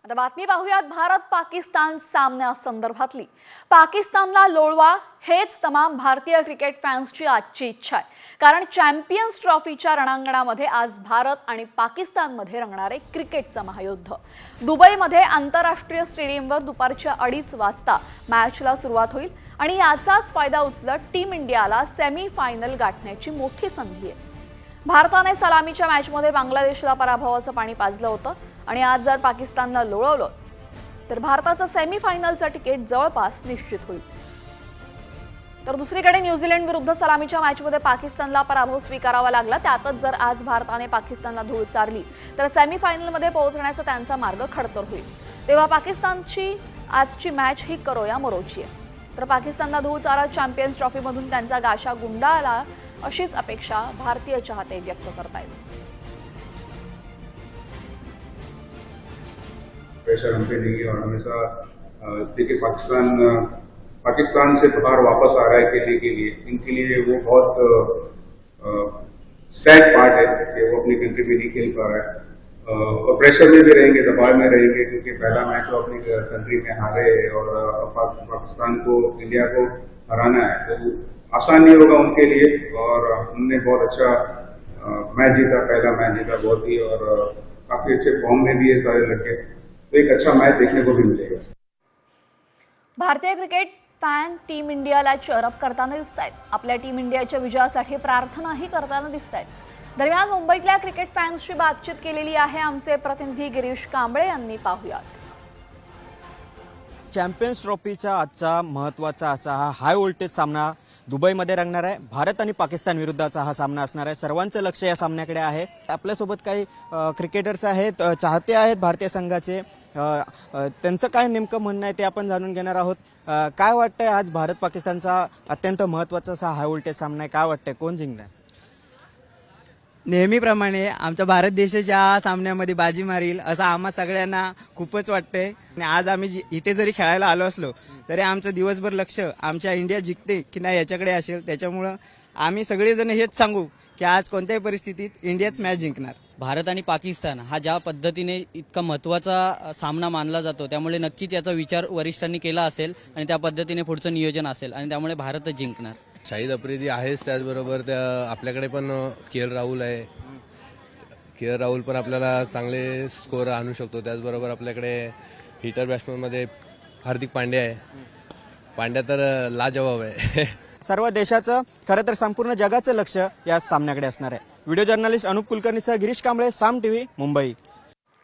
आता बातमी पाहूयात भारत पाकिस्तान सामन्यासंदर्भातली। पाकिस्तानला लोळवा हेच तमाम भारतीय क्रिकेट फॅन्सची आजची इच्छा आहे, कारण चॅम्पियन्स ट्रॉफीच्या रणांगणामध्ये आज भारत आणि पाकिस्तानमध्ये रंगणारे क्रिकेटचं महायुद्ध। दुबईमध्ये आंतरराष्ट्रीय स्टेडियमवर दुपारच्या 2:30 वाजता मॅचला सुरुवात होईल आणि याचाच फायदा उचलत टीम इंडियाला सेमीफायनल गाठण्याची मोठी संधी आहे। भारताने सलामीच्या मॅचमध्ये बांगलादेशला पराभवाचं पाणी पाजलं होतं आणि आज जर पाकिस्तानला लोळवलं तर भारताचं सेमीफायनलचं तिकीट जवळपास निश्चित होईल। तर दुसरीकडे न्यूझीलंड विरुद्ध सलामीच्या मॅचमध्ये पाकिस्तानला पराभव स्वीकारावा लागला। त्यातच जर आज भारताने पाकिस्तानला धूळ चारली तर सेमीफायनलमध्ये पोहोचण्याचा त्यांचा मार्ग खडतर होईल। तेव्हा पाकिस्तानची आजची मॅच ही करो या मरोची आहे। तर पाकिस्तानला धूळ चारत चॅम्पियन्स ट्रॉफीमधून त्यांचा गाशा गुंडाळला अशीच अपेक्षा भारतीय चाहते व्यक्त करतायत। प्रेशर हम पे नहीं है और हमेशा देखिए पाकिस्तान से बाहर वापस आ रहा है खेलने के लिए, इनके लिए वो बहुत सैड पार्ट है कि वो अपनी कंट्री में नहीं खेल पा रहा है और प्रेशर में भी रहेंगे, दबाव में रहेंगे, क्योंकि पहला मैच वो अपनी कंट्री में हारे और पाकिस्तान को, इंडिया को हराना है, तो आसान नहीं होगा उनके लिए। और उन्होंने बहुत अच्छा मैच जीता, पहला मैच जीता बहुत ही, और काफी अच्छे फॉर्म में भी है सारे लड़के, तो एक अच्छा मैच देखने को भी मिलेगा। भारतीय क्रिकेट फॅन टीम इंडियाला चेअरअप करताना दिसतायत, आपल्या टीम इंडियाच्या विजयासाठी प्रार्थनाही करताना दिसतायत। दरम्यान मुंबईतल्या क्रिकेट फॅन्सशी बातचीत केलेली आहे आमचे प्रतिनिधी गिरीश कांबळे यांनी। पाहूयात। चॅम्पियन्स ट्रॉफीचा आजचा महत्त्वाचा असा हा हाय व्होल्टेज सामना दुबईमध्ये रंगणार आहे। भारत आणि पाकिस्तान विरुद्धचा हा सामना असणार आहे। सर्वांचं लक्ष या सामन्याकडे आहे। आपल्यासोबत काही क्रिकेटर्स आहेत, चाहते आहेत भारतीय संघाचे, त्यांचं काय नेमकं म्हणणं आहे ते आपण जाणून घेणार आहोत। काय वाटतंय, आज भारत पाकिस्तानचा अत्यंत महत्त्वाचा असा हाय व्होल्टेज सामना आहे, काय वाटतंय कोण जिंकणार? नेहमीप्रमाणे आमच्या भारत देशाच्या सामन्यामध्ये बाजी मारील असं आम्हा सगळ्यांना खूपच वाटतंय। आणि आज आम्ही इथे जरी खेळायला आलो असलो तरी आमचं दिवसभर लक्ष आमच्या इंडिया जिंकते की नाही याच्याकडे असेल। त्याच्यामुळं आम्ही सगळेजण हेच सांगू की आज कोणत्याही परिस्थितीत इंडियाच मॅच जिंकणार। भारत आणि पाकिस्तान हा ज्या पद्धतीने इतका महत्त्वाचा सामना मानला जातो, त्यामुळे नक्कीच याचा विचार वरिष्ठांनी केला असेल आणि त्या पद्धतीने पुढचं नियोजन असेल आणि त्यामुळे भारतच जिंकणार। शाहिद आफ्रिदी आहेच, त्याचबरोबर आपल्याकडे पण के.एल. राहुल आहे। के.एल. राहुल पण आपल्याला चांगले स्कोर आणू शकतो। त्याचबरोबर आपल्याकडे हिटर बॅट्समनमध्ये हार्दिक पांड्या आहे। पांड्या तर लाजवाब आहे। सर्व देशाचं, खरं तर संपूर्ण जगाचं लक्ष या सामन्याकडे असणार आहे। व्हिडिओ जर्नलिस्ट अनुप कुलकर्णीसह गिरीश कांबळे, साम टीव्ही, मुंबई।